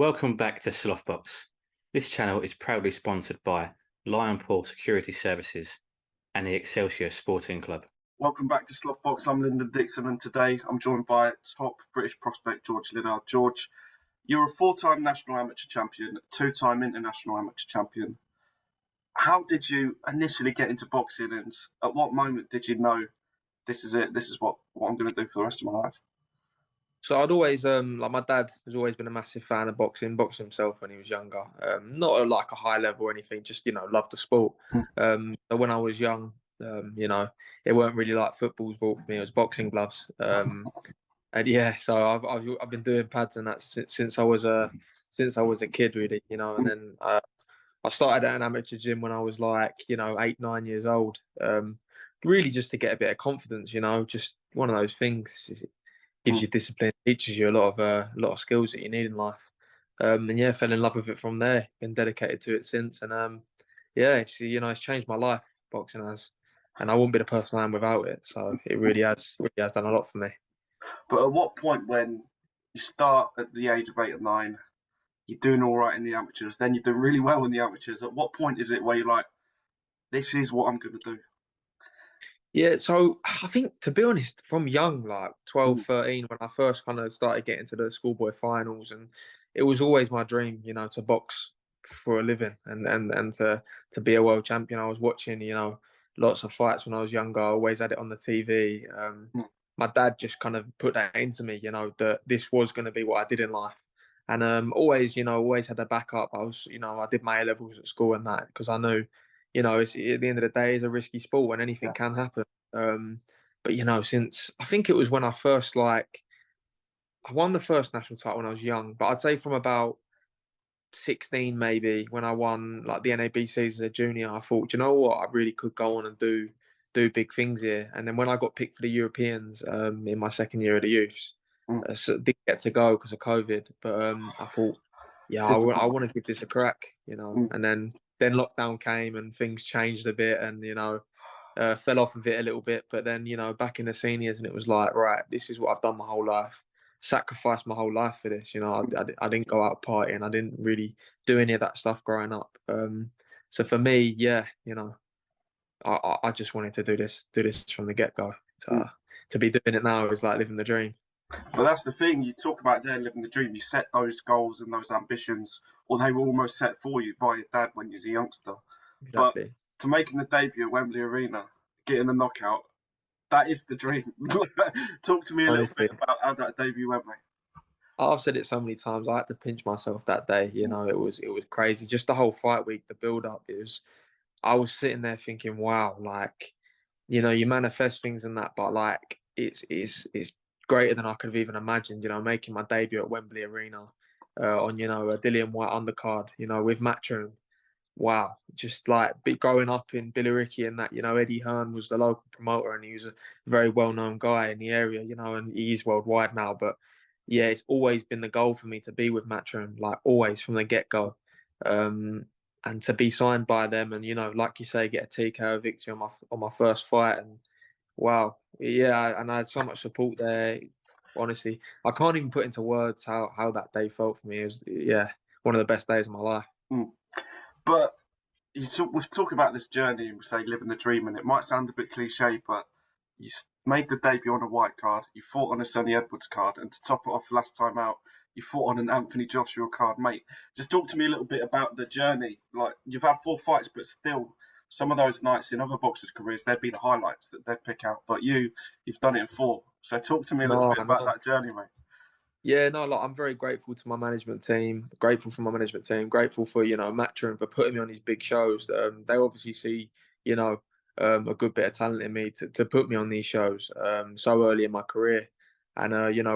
Welcome back to Slothbox. This channel is proudly sponsored by Lionpool Security Services and the Excelsior Sporting Club. Welcome back to Slothbox. I'm Lyndon Dixon, and today I'm joined by top British prospect George Liddard. George, you're a four-time national amateur champion, two-time international amateur champion. How did you initially get into boxing, and at what moment did you know this is it? This is what I'm going to do for the rest of my life? So I'd always like my dad has always been a massive fan of boxing himself when he was younger. Not at like a high level or anything, just loved the sport. So when I was young, it weren't really like football's bought for me. It was boxing gloves. And yeah, so I've been doing pads and that since I was a kid, really. And then I started at an amateur gym when I was like 8, 9 years old. Really just to get a bit of confidence. Just one of those things. Gives you discipline, teaches you a lot of skills that you need in life. And yeah, fell in love with it from there. Been dedicated to it since, and yeah, it's changed my life. Boxing has, and I wouldn't be the person I am without it. So it really has done a lot for me. But at what point, when you start at the age of 8 or 9, you're doing all right in the amateurs, then you're doing really well in the amateurs. At what point is it where you're like, this is what I'm going to do? Yeah, so I think, to be honest, from young, like 12, 13, when I first kind of started getting to the schoolboy finals, and it was always my dream, to box for a living and to be a world champion. I was watching, lots of fights when I was younger. I always had it on the TV. My dad just kind of put that into me, that this was going to be what I did in life. And always had a backup. I did my A-levels at school and that, because I knew, it's at the end of the day, it's a risky sport and anything can happen. But since I think it was when I won the first national title when I was young, but I'd say from about 16 maybe, when I won like the NABC as a junior, I thought, you know what, I really could go on and do big things here. And then when I got picked for the Europeans in my second year of the youths, so didn't get to go because of COVID, but I thought, yeah, I want to give this a crack, and then lockdown came and things changed a bit, and fell off of it a little bit. But then back in the seniors, and it was like, right, this is what I've done my whole life, sacrificed my whole life for this. I didn't go out partying, I didn't really do any of that stuff growing up. So for me, yeah, I just wanted to do this from the get go. To be doing it now is like living the dream. But that's the thing, you talk about there living the dream. You set those goals and those ambitions, or they were almost set for you by your dad when you was a youngster. Exactly. But to making the debut at Wembley Arena, getting the knockout, that is the dream. Talk to me a little bit about how that debut went, mate. I've said it so many times. I had to pinch myself that day. It was crazy. Just the whole fight week, the build up. I was sitting there thinking, wow, like, you manifest things and that, but like, it's greater than I could have even imagined. Making my debut at Wembley Arena on a Dillian White undercard. With Matchroom. Wow, just like growing up in Billericay and that, Eddie Hearn was the local promoter and he was a very well-known guy in the area, and he's worldwide now. But yeah, it's always been the goal for me to be with Matchroom, like always from the get-go. And to be signed by them and, like you say, get a TKO victory on my first fight. And wow, yeah, and I had so much support there. Honestly, I can't even put into words how that day felt for me. It was, yeah, one of the best days of my life. But we talk about this journey and we say living the dream, and it might sound a bit cliche, but you made the debut on a white card, you fought on a Sonny Edwards card, and to top it off last time out, you fought on an Anthony Joshua card, mate. Just talk to me a little bit about the journey. Like, you've had 4 fights, but still, some of those nights in other boxers' careers, they'd be the highlights that they'd pick out. But you've done it in 4. So talk to me a little bit about that journey, mate. Yeah, no, like, I'm very grateful to my management team, grateful for Matchroom for putting me on these big shows. They obviously see, a good bit of talent in me to put me on these shows so early in my career. And,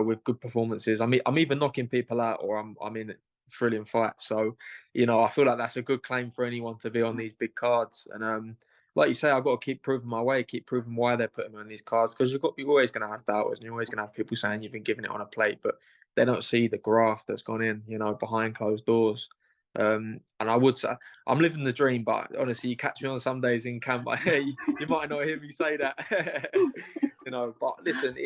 with good performances, I'm either knocking people out or I'm in thrilling fights. So, I feel like that's a good claim for anyone to be on these big cards. And, like you say, I've got to keep proving my way, keep proving why they're putting me on these cards, because you're always going to have doubters and you're always going to have people saying you've been giving it on a plate, but they don't see the graft that's gone in, behind closed doors. And I would say I'm living the dream, but honestly, you catch me on some days in camp, you might not hear me say that, But listen,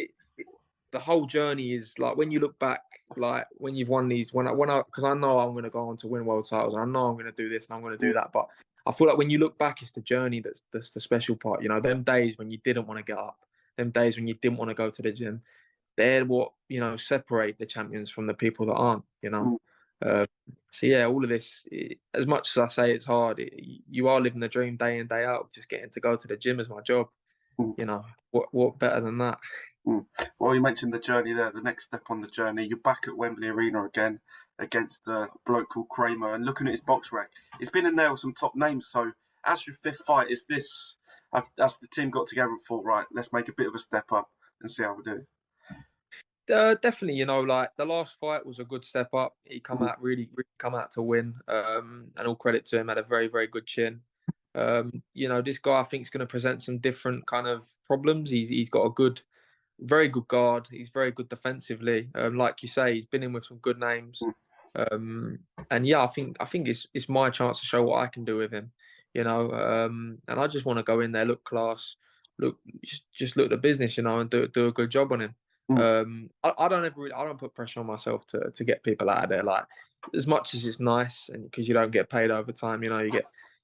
the whole journey is like when you look back, like when you've won these, because I know I'm going to go on to win world titles, and I know I'm going to do this and I'm going to do that, but I feel like when you look back, it's the journey that's the special part. You know, them days when you didn't want to get up, them days when you didn't want to go to the gym, they're what, you know, separate the champions from the people that aren't. You know, uh, so yeah, all of this, as much as I say it's hard, you are living the dream day in day out. Just getting to go to the gym is my job. You know, what better than that? Well, you mentioned the journey there. The next step on the journey, you're back at Wembley Arena again against the bloke called Kramer. And looking at his box rec, he's been in there with some top names. So, as your fifth fight, is this? As the team got together and thought, right, let's make a bit of a step up and see how we do. Definitely, you know, like the last fight was a good step up. He come out really come out to win. And all credit to him, had a very, very good chin. You know, this guy I think is going to present some different kind of problems. He's got a very good guard. He's very good defensively. Like you say, he's been in with some good names. And yeah, I think it's my chance to show what I can do with him. You know, and I just want to go in there, look class, just look the business, you know, and do a good job on him. I don't put pressure on myself to get people out of there. Like, as much as it's nice, and because you don't get paid overtime, you know,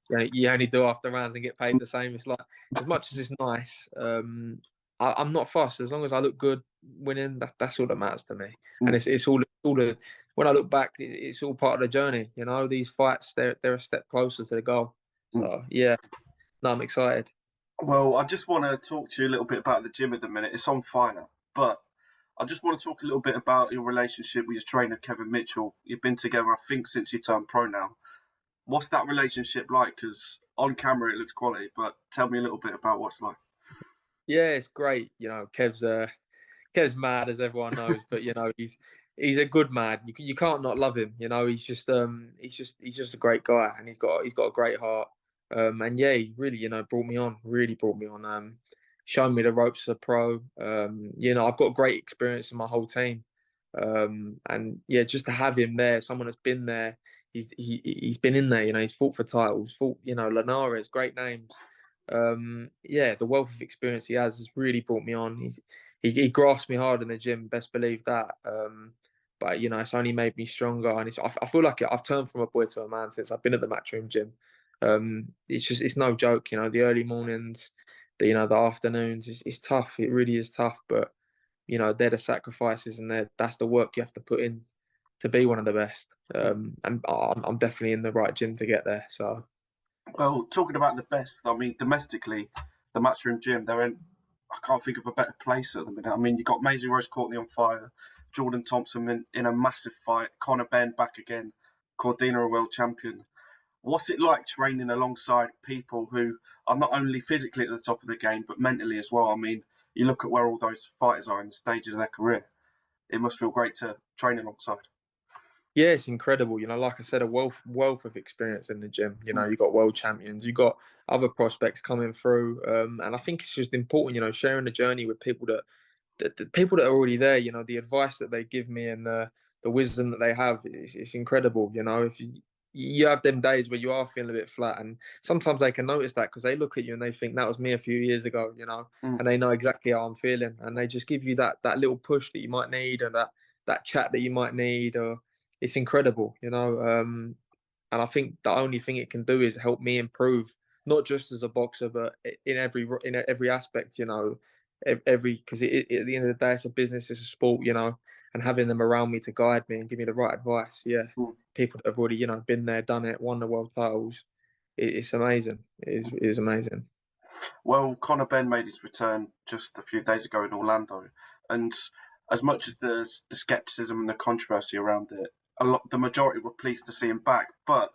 you only do after rounds and get paid the same. It's like, as much as it's nice, I'm not fussed as long as I look good winning. That's all that matters to me. And it's all when I look back, it's all part of the journey. You know, these fights, they're a step closer to the goal. So yeah, no, I'm excited. Well, I just want to talk to you a little bit about the gym at the minute. It's on fire, but I just want to talk a little bit about your relationship with your trainer, Kevin Mitchell. You've been together, I think, since you turned pro now. What's that relationship like? Because on camera it looks quality, but tell me a little bit about what's like. Yeah, it's great. You know, Kev's mad, as everyone knows, but you know, he's a good mad. You can't not love him. You know, he's just a great guy, and he's got a great heart. And yeah, he really, you know, really brought me on. Shown me the ropes as a pro. You know, I've got great experience in my whole team. And yeah, just to have him there, someone that's been there, he's been in there. You know, he's fought for titles, you know, Linares, great names. Yeah, the wealth of experience he has really brought me on. He grasps me hard in the gym, best believe that. But you know, it's only made me stronger, and I feel like I've turned from a boy to a man since I've been at the Matchroom gym. It's no joke, you know, the early mornings, the afternoons, it's tough. It really is tough, but you know, they're the sacrifices, and that's the work you have to put in to be one of the best. And I'm definitely in the right gym to get there. So. Well, talking about the best, I mean, domestically, the Matchroom gym, I can't think of a better place at the minute. I mean, you've got Maisie Rose Courtney on fire, Jordan Thompson in a massive fight, Conor Benn back again, Cordina a world champion. What's it like training alongside people who are not only physically at the top of the game, but mentally as well? I mean, you look at where all those fighters are in the stages of their career. It must feel great to train alongside. Yeah, it's incredible. You know, like I said, a wealth of experience in the gym. You know, you got world champions, you got other prospects coming through, and I think it's just important. You know, sharing the journey with people the people that are already there. You know, the advice that they give me and the wisdom that they have, it's incredible. You know, if you have them days where you are feeling a bit flat, and sometimes they can notice that because they look at you and they think that was me a few years ago. You know, and they know exactly how I'm feeling, and they just give you that little push that you might need, or that chat that you might need, or it's incredible, you know. And I think the only thing it can do is help me improve, not just as a boxer, but in every aspect, you know. Because at the end of the day, it's a business, it's a sport, you know. And having them around me to guide me and give me the right advice, yeah. People that have already, you know, been there, done it, won the world titles. It's amazing. It is amazing. Well, Conor Benn made his return just a few days ago in Orlando, and as much as there's the skepticism and the controversy around it, the majority were pleased to see him back. But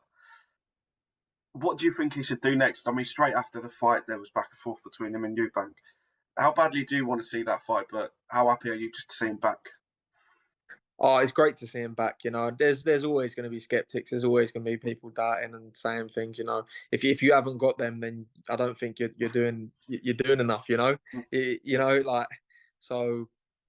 what do you think he should do next? I mean, straight after the fight, there was back and forth between him and Eubank. How badly do you want to see that fight? But how happy are you just to see him back? Oh, it's great to see him back. You know, there's always going to be skeptics. There's always going to be people doubting and saying things. You know, if you haven't got them, then I don't think you're doing enough. You know, you know, like, so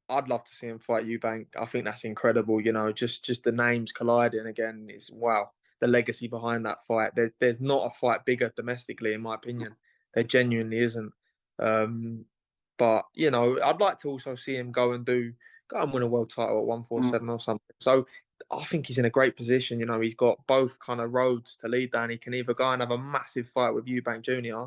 I'd love to see him fight Eubank. I think that's incredible. You know, just the names colliding again is wow. The legacy behind that fight. There's not a fight bigger domestically, in my opinion. There genuinely isn't. But you know, I'd like to also see him go and do go and win a world title at 147 or something. So I think he's in a great position. You know, he's got both kind of roads to lead down. He can either go and have a massive fight with Eubank Jr.,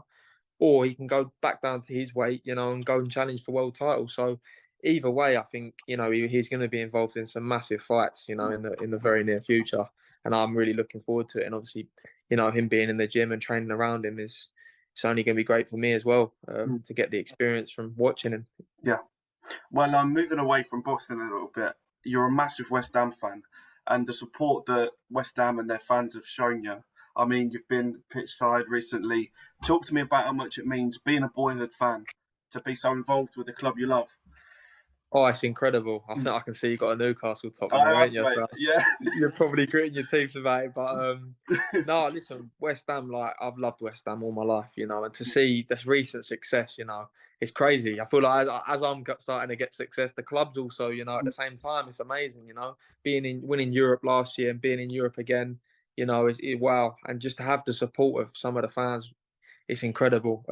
or he can go back down to his weight, you know, and go and challenge for world title. So either way, I think, you know, he's going to be involved in some massive fights, you know, in the very near future. And I'm really looking forward to it. And obviously, you know, him being in the gym and training around him it's only going to be great for me as well, to get the experience from watching him. Yeah. Well, I'm moving away from boxing a little bit. You're a massive West Ham fan, and the support that West Ham and their fans have shown you. I mean, you've been pitch side recently. Talk to me about how much it means being a boyhood fan to be so involved with the club you love. Oh, it's incredible. I think I can see you got a Newcastle top I there, have, ain't you? mate. So Yeah. you're probably gritting your teeth about it. But no, listen, West Ham, like, I've loved West Ham all my life, you know, and to see this recent success, you know, it's crazy. I feel like as I'm starting to get success, the club's also, you know, at the same time, it's amazing, you know, winning Europe last year and being in Europe again, you know, wow. And just to have the support of some of the fans, it's incredible.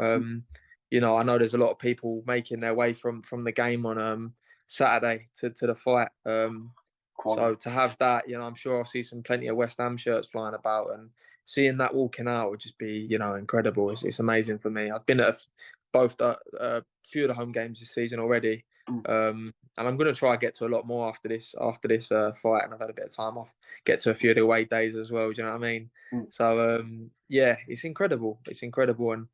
You know, I know there's a lot of people making their way from the game on Saturday to the fight. So to have that, you know, I'm sure I'll see plenty of West Ham shirts flying about, and seeing that walking out would just be, you know, incredible. It's amazing for me. I've been at both a few of the home games this season already, and I'm going to try and get to a lot more after this fight, and I've had a bit of time off. Get to a few of the away days as well. Do you know what I mean? So yeah, it's incredible. It's incredible, and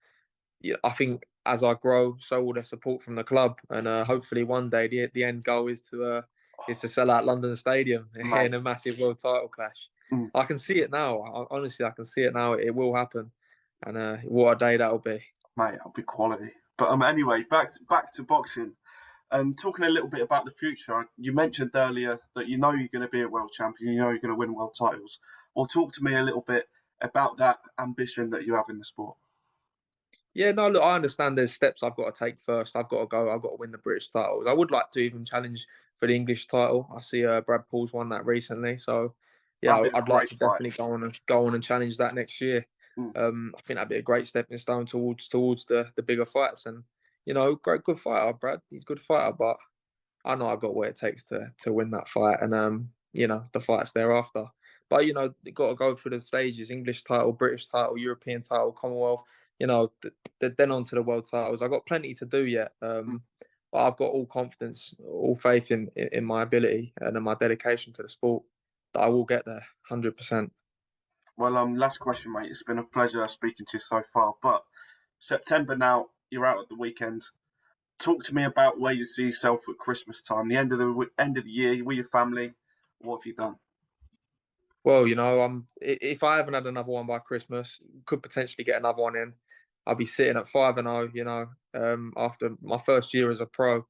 yeah, I think as I grow, so will the support from the club, and hopefully one day the end goal is to sell out London Stadium in a massive world title clash. I can see it now. Honestly, I can see it now. It will happen, and what a day that'll be. Mate, that'll be quality. But anyway, back to boxing. And talking a little bit about the future, you mentioned earlier that you know you're going to be a world champion, you know you're going to win world titles. Well, talk to me a little bit about that ambition that you have in the sport. Yeah, no, look, I understand there's steps I've got to take first. I've got to win the British titles. I would like to even challenge for the English title. I see Brad Paul's won that recently. So, yeah, I'd like to definitely go on and challenge that next year. I think that'd be a great stepping stone towards the bigger fights. And, you know, good fighter, Brad. He's a good fighter, but I know I've got what it takes to win that fight, and you know, the fights thereafter. But you know, you got to go through the stages: English title, British title, European title, Commonwealth. You know, then on to the world titles. I've got plenty to do yet, but I've got all confidence, all faith in my ability and in my dedication to the sport that I will get there, 100%. Well, last question, mate. It's been a pleasure speaking to you so far. But September now, you're out at the weekend. Talk to me about where you see yourself at Christmas time, the end of the year, with your family. What have you done? Well, you know, if I haven't had another one by Christmas, could potentially get another one in. I'll be sitting at 5-0. You know, after my first year as a pro.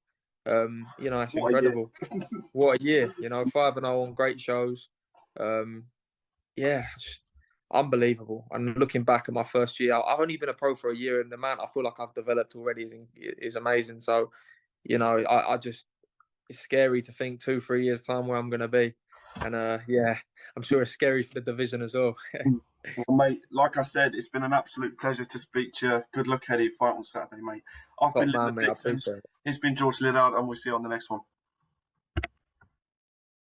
You know, that's incredible. What a year! You know, 5-0 on great shows. Yeah, just unbelievable. And looking back at my first year, I've only been a pro for a year, and the amount I feel like I've developed already is amazing. So, you know, I just, it's scary to think 2-3 years time where I'm going to be, and yeah, I'm sure it's scary for the division as well. Well, mate, like I said, it's been an absolute pleasure to speak to you. Good luck ahead of your fight on Saturday, mate. I've Top been man, Liddard mate. I Dixon. appreciate it. He's been George Liddard, and we'll see you on the next one.